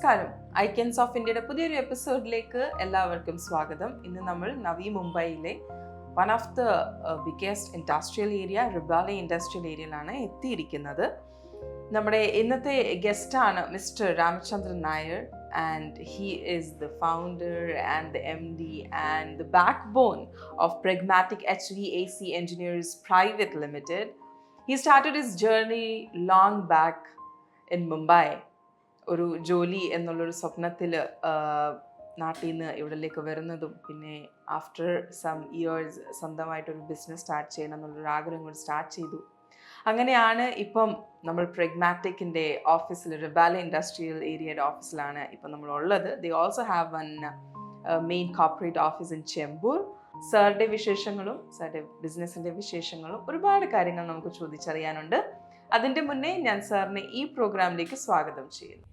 നമസ്കാരം. Icons of ഇന്ത്യയുടെ പുതിയൊരു എപ്പിസോഡിലേക്ക് എല്ലാവർക്കും സ്വാഗതം. ഇന്ന് നമ്മൾ നവി മുംബൈയിലെ one of the biggest industrial area Rabale industrial ഏരിയയിലാണ് എത്തിയിരിക്കുന്നത്. നമ്മുടെ ഇന്നത്തെ ഗസ്റ്റാണ് mister Ramachandran Nair, and he is the founder and the MD and the backbone of Pragmatic HVAC Engineers Private Limited. He started his journey long back in Mumbai. ഒരു ജോലി എന്നുള്ളൊരു സ്വപ്നത്തിൽ നാട്ടിൽ നിന്ന് ഇവിടേക്ക് വരുന്നതും പിന്നെ ആഫ്റ്റർ സം ഇയേഴ്സ് സ്വന്തമായിട്ടൊരു ബിസിനസ് സ്റ്റാർട്ട് ചെയ്യണം എന്നുള്ളൊരു ആഗ്രഹം കൊണ്ട് സ്റ്റാർട്ട് ചെയ്തു. അങ്ങനെയാണ് ഇപ്പം നമ്മൾ പ്രഗ്മാറ്റിക്കിൻ്റെ ഓഫീസിൽ റിബാലെ ഇൻഡസ്ട്രിയൽ ഏരിയയുടെ ഓഫീസിലാണ് ഇപ്പം നമ്മൾ ഉള്ളത്. They also have one main corporate office in Chembur. സാറിൻ്റെ വിശേഷങ്ങളും സാറിൻ്റെ ബിസിനസ്സിൻ്റെ വിശേഷങ്ങളും ഒരുപാട് കാര്യങ്ങൾ നമുക്ക് ചോദിച്ചറിയാനുണ്ട്. അതിൻ്റെ മുന്നേ ഞാൻ സാറിനെ ഈ പ്രോഗ്രാമിലേക്ക് സ്വാഗതം ചെയ്യുന്നു.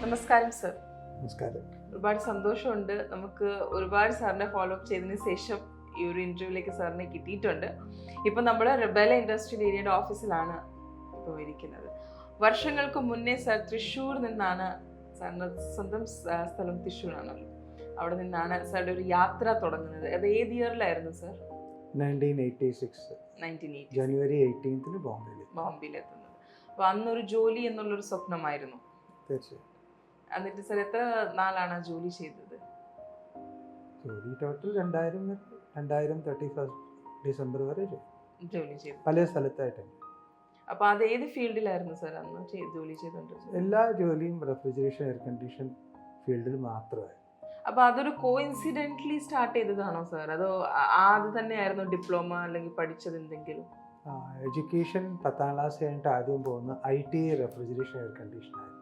നമസ്കാരം സർ. നമസ്കാരം. ഒരുപാട് സന്തോഷമുണ്ട്. നമുക്ക് ഒരുപാട് സാറിനെ ഫോളോ അപ്പ് ചെയ്തതിന് ശേഷം ഈ ഒരു ഇൻ്റർവ്യൂവിലേക്ക് സാറിനെ കിട്ടിയിട്ടുണ്ട്. ഇപ്പം നമ്മൾ റിബാലെ ഇൻഡസ്ട്രിയൽ ഏരിയയുടെ ഓഫീസിലാണ് ഇപ്പോൾ ഇരിക്കുന്നത്. വർഷങ്ങൾക്ക് മുന്നേ സാർ തൃശ്ശൂർ നിന്നാണ്, സാറിൻ്റെ സ്വന്തം സ്ഥലം തൃശ്ശൂരാണല്ലോ, അവിടെ നിന്നാണ് സാറിൻ്റെ ഒരു യാത്ര തുടങ്ങുന്നത്. അത് ഏത് ഇയറിലായിരുന്നു സാർ? 1986 ജനുവരി 18 ബോംബെയിൽ എത്തുന്നത്. അപ്പോൾ അന്നൊരു ജോലി എന്നുള്ളൊരു സ്വപ്നമായിരുന്നു. തീർച്ചയായും. എന്നിട്ട് സാർ എത്ര നാളാണ് ജോലി ചെയ്തത്? ജോലി ടോട്ടൽ 2031 ഡിസംബർ വരെ ജോലി ചെയ്തു പല സ്ഥലത്തായിട്ടാണ്. അപ്പോൾ അത് ഏത് ഫീൽഡിലായിരുന്നു സാർ അന്ന് ജോലി ചെയ്തുകൊണ്ടിരുന്നത്? എല്ലാ ജോലിയും റെഫ്രിജറേഷൻ എയർ കണ്ടീഷൻ ഫീൽഡിൽ മാത്രമായിരുന്നു. അപ്പോൾ അതൊരു കോഇൻസിഡൻ്റലി സ്റ്റാർട്ട് ചെയ്തതാണോ സാർ, അതോ ആദ്യം തന്നെയായിരുന്നു ഡിപ്ലോമ അല്ലെങ്കിൽ പഠിച്ചത് എന്തെങ്കിലും? എഡ്യൂക്കേഷൻ 10ാം ക്ലാസ് കഴിഞ്ഞിട്ട് ആദ്യം പോകുന്ന IT റെഫ്രിജറേഷൻ എയർ കണ്ടീഷനായിരുന്നു.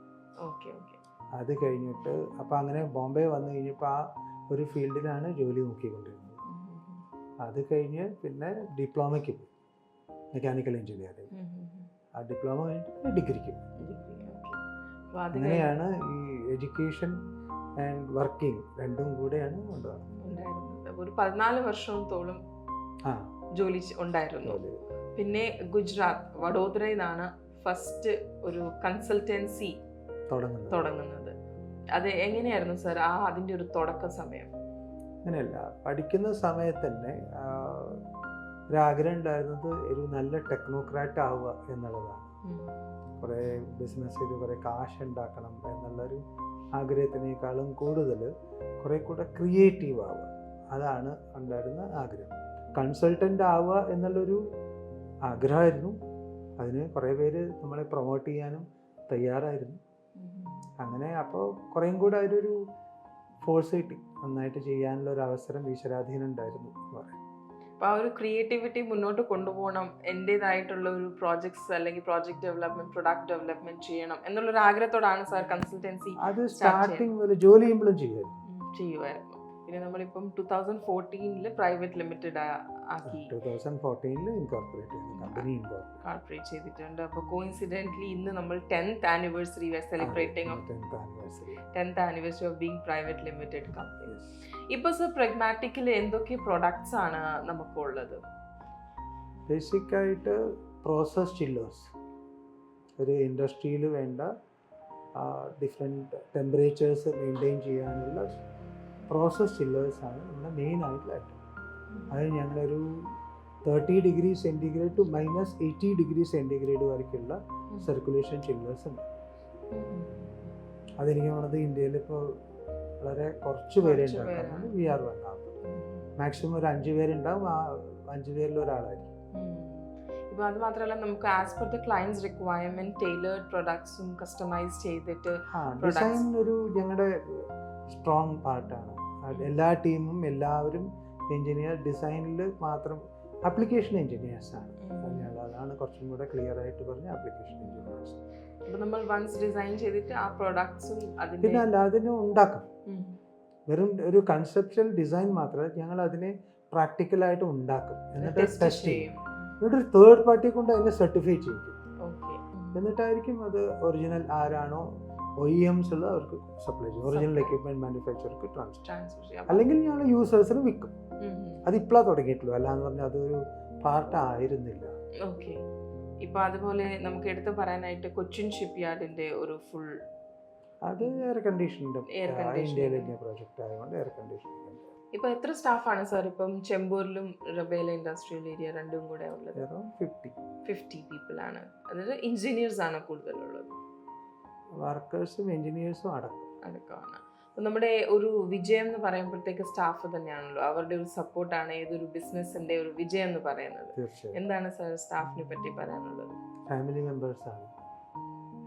Okay okay. അത് കഴിഞ്ഞിട്ട് അപ്പോൾ അങ്ങനെ ബോംബെ വന്നു കഴിഞ്ഞപ്പോൾ ആ ഒരു ഫീൽഡിലാണ് ജോലി നോക്കിക്കൊണ്ടിരുന്നത്. അത് കഴിഞ്ഞ് പിന്നെ ഡിപ്ലോമയ്ക്ക് പോയി, മെക്കാനിക്കൽ എഞ്ചിനീയറിംഗ്. ആ ഡിപ്ലോമ കഴിഞ്ഞിട്ട് ഡിഗ്രിക്ക് പോയി. അങ്ങനെയാണ് ഈ എഡ്യൂക്കേഷൻ ആൻഡ് വർക്കിംഗ് രണ്ടും കൂടെയാണ് ഉണ്ടായിരുന്നത്. ഒരു 14 വർഷത്തോളം ജോലി ഉണ്ടായിരുന്നു. പിന്നെ ഗുജറാത്ത് വഡോദരയിൽ നിന്നാണ് ഫസ്റ്റ് ഒരു കൺസൾട്ടൻസി തുടങ്ങുന്നത്. അത് എങ്ങനെയായിരുന്നു സാർ അതിൻ്റെ ഒരു തുടക്ക സമയം? അങ്ങനെയല്ല, പഠിക്കുന്ന സമയത്ത് തന്നെ ഒരാഗ്രഹം ഉണ്ടായിരുന്നത് ഒരു നല്ല ടെക്നോക്രാറ്റ് ആവുക എന്നുള്ളതാണ്. കുറേ ബിസിനസ് ചെയ്ത് കുറേ കാശ് ഉണ്ടാക്കണം എന്നുള്ളൊരു ആഗ്രഹത്തിനേക്കാളും കൂടുതൽ കുറേ കൂടെ ക്രിയേറ്റീവ് ആവുക, അതാണ് ഉണ്ടായിരുന്ന ആഗ്രഹം. കൺസൾട്ടൻ്റ് ആവുക എന്നുള്ളൊരു ആഗ്രഹമായിരുന്നു. അതിന് കുറേ പേര് നമ്മളെ പ്രൊമോട്ട് ചെയ്യാനും തയ്യാറായിരുന്നു. അങ്ങനെ അപ്പോൾ കുറേയും കൂടെ അതിലൊരു ഫോഴ്സ് കിട്ടി, നന്നായിട്ട് ചെയ്യാനുള്ള ഒരു അവസരം ഈശ്വരാധീനം ഉണ്ടായിരുന്നു എന്ന് പറയാം. അപ്പോൾ ആ ഒരു ക്രിയേറ്റിവിറ്റി മുന്നോട്ട് കൊണ്ടുപോകണം, എൻ്റേതായിട്ടുള്ള ഒരു പ്രോജക്ട്സ് അല്ലെങ്കിൽ പ്രോജക്റ്റ് ഡെവലപ്മെൻറ്റ്, പ്രൊഡക്റ്റ് ഡെവലപ്മെൻറ്റ് ചെയ്യണം എന്നുള്ളൊരു ആഗ്രഹത്തോടാണ് സാർ കൺസൾട്ടൻസി അത് സ്റ്റാർട്ടിങ് മുതൽ ജോലി ചെയ്യുമ്പോഴും ചെയ്യുമായിരുന്നു. പിന്നെ നമ്മളിപ്പം 2014 പ്രൈവറ്റ് ലിമിറ്റഡ് ആക്കി, 2014 ഇൻകോർപ്പറേറ്റ് ചെയ്തിട്ടുണ്ട്. അപ്പോൾ കോഇൻസിഡൻ്റലി ഇന്ന് നമ്മൾ 10th anniversary celebrating of 10th anniversary of being private limited company. ഇപ്പോൾ സർ പ്രഗ്മാറ്റിക്കിൽ എന്തൊക്കെ പ്രൊഡക്ട്സ് ആണ് നമുക്കുള്ളത്? ബേസിക്കായിട്ട് പ്രോസസ് ചില്ലേഴ്സ്, ഒരു ഇൻഡസ്ട്രിയിൽ വേണ്ട ഡിഫറെൻറ്റ് ടെമ്പറേച്ചേഴ്സ് മെയിൻറ്റെയിൻ ചെയ്യാനുള്ള പ്രോസസ് ചില്ലേഴ്സാണ് നമ്മുടെ മെയിനായിട്ടുള്ള ഐറ്റം. അത് ഞങ്ങളൊരു 30 degree centigrade to -80 degree centigrade വരയ്ക്കുള്ള സർക്കുലേഷൻ ചില്ലേഴ്സ് ഉണ്ട്. അതെനിക്ക് തോന്നുന്നത് ഇന്ത്യയിൽ ഇപ്പോൾ വളരെ കുറച്ച് പേരെ ഉണ്ടാക്കാറുണ്ട്. We are one of. Maximum ഒരു 5 പേരുണ്ടാവും, ആ 5 പേരിൽ ഒരാളായിരിക്കും. ഇപ്പോൾ അത് മാത്രമല്ല, നമുക്ക് as per the clients requirement tailored പ്രൊഡക്ട്സും കസ്റ്റമൈസ് ചെയ്തിട്ട് ഡിസൈൻ ഒരു ഞങ്ങളുടെ സ്ട്രോങ് പാർട്ടാണ്. എല്ലാ ടീമും എല്ലാവരും എഞ്ചിനീയർ ഡിസൈനിൽ മാത്രം ആപ്ലിക്കേഷൻ എഞ്ചിനീയേഴ്സാണ്. അതാണ് കുറച്ചും കൂടെ ക്ലിയർ ആയിട്ട് പറഞ്ഞ ആപ്ലിക്കേഷൻ എഞ്ചിനീയേഴ്സ്. അപ്പോൾ നമ്മൾ വൺസ് ഡിസൈൻ ചെയ്തിട്ട് ആ പ്രൊഡക്ട്സും പിന്നെ അല്ല അതിനെ ഉണ്ടാക്കും. വെറും ഒരു കൺസെപ്ച്വൽ ഡിസൈൻ മാത്രമല്ല, ഞങ്ങൾ അതിനെ പ്രാക്ടിക്കലായിട്ട് ഉണ്ടാക്കും, എന്നിട്ട് ടെസ്റ്റ് ചെയ്യും. എന്നിട്ട് ഒരു തേർഡ് പാർട്ടിയെ കൊണ്ട് അതിനെ സർട്ടിഫൈ ചെയ്യിക്കും. എന്നിട്ടായിരിക്കും അത് ഒറിജിനൽ ആരാണോ OEMs ഉള്ള അവർക്ക് സപ്ലൈ ചെയ്യും, ഒറിജിനൽ എക്യുപ്മെന്റ് മാനുഫാക്ചർക്ക് ട്രാൻസ്ഫർ. അല്ലെങ്കിൽ ഞങ്ങൾ യൂസേഴ്സിന് വിൽക്കും. അതിപ്പോഴാണ് തുടങ്ങിയിട്ടുള്ളൂ, അല്ലാന്ന് പറഞ്ഞാൽ അതൊരു പാർട്ട് ആയിരുന്നില്ല. ഓക്കെ. ഇപ്പൊ അതുപോലെ നമുക്ക് എടുത്തു പറയാനായിട്ട് കൊച്ചിൻ ഷിപ്പ് യാർഡിന്റെ ഒരു ഫുൾ അത് എയർ കണ്ടീഷൻ്റെ ഇന്ത്യയിലെ പ്രോജക്റ്റ് ആയതുകൊണ്ട് എയർ കണ്ടീഷനിങ്. ഇപ്പൊ എത്ര സ്റ്റാഫാണ് സാർ ഇപ്പം ചെമ്പൂരിലും റബേല ഇൻഡസ്ട്രിയൽ ഏരിയ രണ്ടും കൂടെ ഉള്ളത്? 50 പീപ്പിൾ ആണ്. അതായത് എഞ്ചിനീയേഴ്സ് ആണ് കൂടുതലുള്ളത്, വർക്കേഴ്സും എഞ്ചിനീയേഴ്സും അടക്കമാണ്. നമ്മുടെ ഒരു വിജയം എന്ന് പറയുമ്പോഴത്തേക്ക് സ്റ്റാഫ് തന്നെയാണല്ലോ, അവരുടെ ഒരു സപ്പോർട്ടാണ് ഏതൊരു ബിസിനസിന്റെ ഒരു വിജയം എന്ന് പറയുന്നത്. എന്താണ് സാർ സ്റ്റാഫിനെ പറ്റി പറയാനുള്ളത്? ഫാമിലി മെമ്പേഴ്സ് ആണ്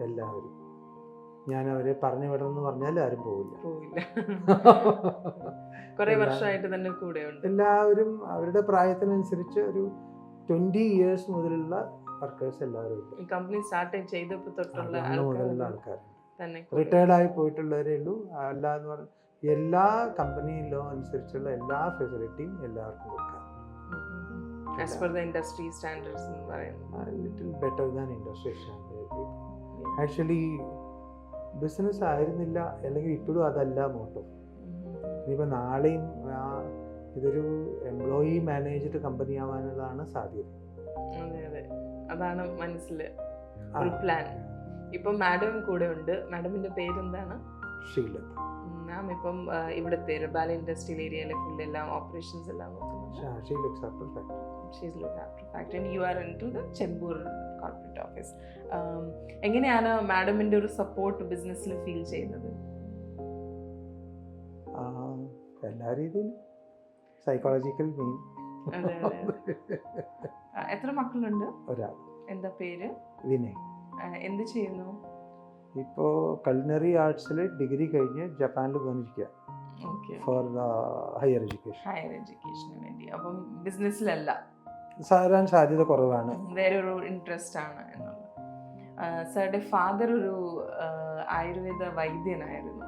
എല്ലാവരും. ഞാൻ അവരെ പറഞ്ഞു വിടണമെന്ന് പറഞ്ഞാൽ ആരും പോവില്ല. കുറെ വർഷമായിട്ട് തന്നെ കൂടെ ഉണ്ട്. എല്ലാവരും അവരുടെ പ്രായത്തിനനുസരിച്ച് ഒരു 20 years മുതലുള്ള വർക്കേഴ്സ് എല്ലാവരും ഉണ്ട്. ഈ കമ്പനി സ്റ്റാർട്ട് ചെയ്തപ്പോൾ തൊട്ടുള്ള ആൾക്കാരുണ്ട്. റിട്ടയർഡ് ആയി പോയിട്ടുള്ളവരേ ഉള്ളൂ. അല്ലാന്ന് പറഞ്ഞാൽ എല്ലാ കമ്പനി ലോ അനുസരിച്ചുള്ള എല്ലാ ഫെസിലിറ്റിയും എല്ലാവർക്കും കൊടുക്കാം. As per the industry standards എന്ന് പറയുന്നത് little better than industry standard. Actually business ആയിരുന്നില്ല, അല്ലെങ്കിൽ ഇപ്പോഴും അതല്ല മോട്ടോ. ഇനിയിപ്പോൾ നാളെയും ഇതൊരു എംപ്ലോയി മാനേജ്ഡ് കമ്പനി ആവാനുള്ളതാണ് സാധ്യത. അതെ, അതാണ് മനസ്സിൽ ഒരു പ്ലാൻ. ഇപ്പം മാഡം കൂടെ ഉണ്ട്. മാഡമിന്റെ പേരെന്താണ്? ഷീലത്ത്. മാം ഇപ്പം ഇവിടുത്തെ റബാല ഇൻഡസ്ട്രിയൽ ഏരിയയിലെ ഫുൾ എല്ലാം ഓപ്പറേഷൻസ് എല്ലാം നോക്കുന്നത്. You are into the Chembur corporate office. എങ്ങനെയാണ് മാഡമിന്റെ ഒരു സപ്പോർട്ട് ബിസിനസ്സിൽ ഫീൽ ചെയ്യുന്നത്? എല്ലാ രീതിയിലും സൈക്കോളജിക്കൽ മെയിൻ. എത്ര മക്കളുണ്ട്? ഒരാൾ. എന്താ പേര്? വിനയ്. എന്ത് ചെയ്യുന്നു? ഇപ്പോൾ കൾനറി ആർട്സിൽ ഡിഗ്രി കഴിഞ്ഞ് ജപ്പാനിൽ പോയിരിക്കുക ഫോർ ഹയർ എഡ്യൂക്കേഷന് വേണ്ടി. അപ്പം ബിസിനസ്സിലല്ല, സാരാൻ സാധ്യത കുറവാണ്, വേറൊരു ഇൻട്രസ്റ്റ് ആണ് എന്നുള്ളത്. സാറുടെ ഫാദർ ഒരു ആയുർവേദ വൈദ്യനായിരുന്നു,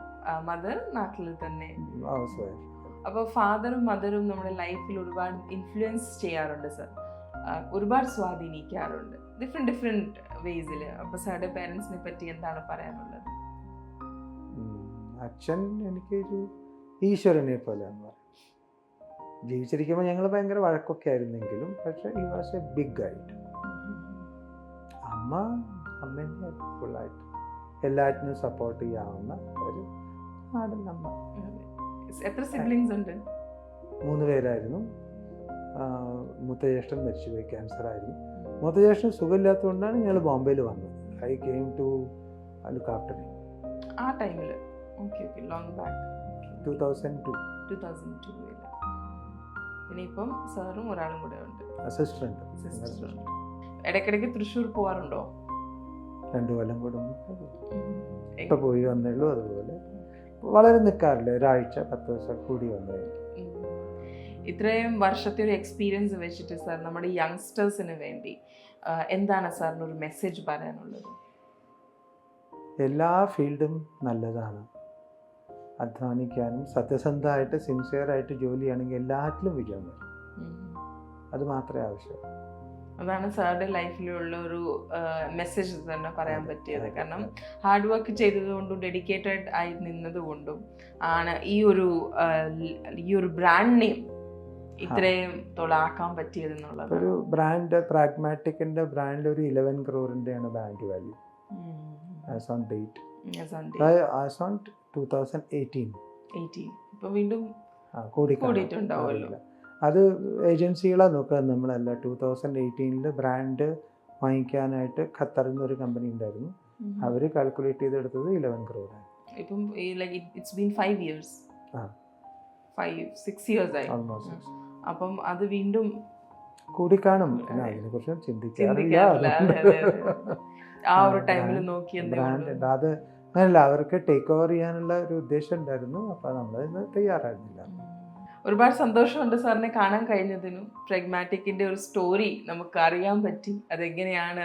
മദർ നാട്ടിൽ തന്നെ. അപ്പോൾ ഫാദറും മദറും നമ്മുടെ ലൈഫിൽ ഒരുപാട് ഇൻഫ്ലുവൻസ് ചെയ്യാറുണ്ട് സർ, ഒരുപാട് സ്വാധീനിക്കാറുണ്ട് ഡിഫറെൻറ്റ് വേസിൽ. അപ്പോൾ സാറുടെ പേരൻസിനെ പറ്റി എന്താണ് പറയാനുള്ളത്? അച്ഛൻ എനിക്കൊരു ഈശ്വരനെ പോലെയാണെന്ന് പറയും. ജീവിച്ചിരിക്കുമ്പോൾ ഞങ്ങൾ ഭയങ്കര വഴക്കൊക്കെ ആയിരുന്നെങ്കിലും പക്ഷേ ഈ വാസ് എ ബിഗ് ഗൈഡ്. അമ്മേനെ ഫുള്ളായിട്ട് എല്ലാറ്റിനും സപ്പോർട്ട് ചെയ്യാവുന്ന ഒരു നാടൻ അമ്മ. എത്ര സിബ്ലിങ്സ് ഉണ്ട്? 3 പേരായിരുന്നു. മൂത്ത ജ്യേഷ്ഠൻ മരിച്ചുപോയി, ക്യാൻസർ ആയിരുന്നു. മൂത്ത ജ്യേഷ്ഠൻ സുഖമില്ലാത്തതുകൊണ്ടാണ് ഞങ്ങൾ ബോംബെയിൽ വന്നത്. I came to look after him. ആ ടൈമിൽ ലോങ് ബാക്ക് 2002. പിന്നെ ഇപ്പം സാറും ഒരാളും കൂടെ ഉണ്ട്, അസിസ്റ്റന്റ്. ഇടയ്ക്കിടയ്ക്ക് തൃശ്ശൂർ പോവാറുണ്ടോ? 2 കൊല്ലം കൂടുമ്പോൾ ഇപ്പം പോയി വന്നേള്ളൂ. അതുപോലെ വളരെ നിൽക്കാറില്ല, ഒരാഴ്ച 10 ദിവസം കൂടി വന്നു. ഇത്രയും വർഷത്തെ ഒരു എക്സ്പീരിയൻസ് വെച്ചിട്ട് സാർ നമ്മുടെ യങ്സ്റ്റേഴ്സിന് വേണ്ടി എന്താണ് സാറിന് ഒരു മെസ്സേജ് പറയാനുള്ളത്? എല്ലാ ഫീൽഡും നല്ലതാണ്, അധ്വാനിക്കാനും സത്യസന്ധമായിട്ട് സിൻസിയറായിട്ട് ജോലി ചെയ്യണമെങ്കിൽ എല്ലാറ്റിലും വിജയം വരും. അത് മാത്രമേ ആവശ്യമുള്ളൂ. അതാണ് സാറുടെ ലൈഫിലുള്ള ഒരു മെസ്സേജ് തന്നെ പറയാൻ പറ്റിയത്. കാരണം ഹാർഡ് വർക്ക് ചെയ്തതുകൊണ്ടും ഡെഡിക്കേറ്റഡ് ആയി നിന്നതുകൊണ്ടും ആണ് ഈ ഒരു ബ്രാൻഡ് നെയിം ഇത്രയും തൊളാക്കാൻ പറ്റിയത് എന്നുള്ളത്. ഒരു ബ്രാൻഡ് പ്രാഗ്മാറ്റിക്കിന്റെ ബ്രാൻഡ് ഒരു 11 crore-ാണ് brand value as on date. As on 2018 ഇപ്പൊ വീണ്ടും കൂടിയിട്ടുണ്ടാവുമല്ലോ. അത് ഏജൻസികളാണ് നോക്കുക, നമ്മളല്ല. 2018 ബ്രാൻഡ് വാങ്ങിക്കാനായിട്ട് ഖത്തറിൽ നിന്ന് ഒരു കമ്പനി ഉണ്ടായിരുന്നു, അവർ കാൽക്കുലേറ്റ് ചെയ്തെടുത്തത് 11 crore ആണ്. ഇപ്പം ഇറ്റ്സ് ബീൻ 5 years, 5-6 years ആയി ഓൾമോസ്റ്റ്. അപ്പം അത് വീണ്ടും കൂടിക്കാണും. അതിനെക്കുറിച്ച് ചിന്തിക്കാറില്ല. ആ ഒരു ടൈമിൽ നോക്കി ബ്രാൻഡ് അത് അങ്ങനല്ല, അവർക്ക് ടേക്ക് ഓവർ ചെയ്യാനുള്ള ഒരു ഉദ്ദേശം ഉണ്ടായിരുന്നു. അപ്പം നമ്മൾ തയ്യാറായിരുന്നില്ല. ഒരുപാട് സന്തോഷമുണ്ട് സാറിനെ കാണാൻ കഴിഞ്ഞതിനും. പ്രാഗ്മാറ്റിക്കിൻ്റെ ഒരു സ്റ്റോറി നമുക്ക് അറിയാൻ പറ്റി, അതെങ്ങനെയാണ്.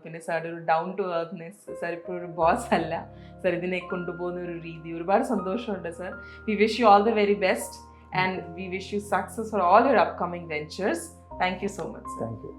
പിന്നെ സാറുടെ ഒരു ഡൗൺ ടു എർത്ത്നെസ്, സാർ ഇപ്പോൾ ഒരു ബോസ് അല്ല, സാർ ഇതിനെ കൊണ്ടുപോകുന്ന ഒരു രീതി, ഒരുപാട് സന്തോഷമുണ്ട് sir. We wish you all the very best and we wish you success for all your upcoming ventures. Thank you so much. Thank you.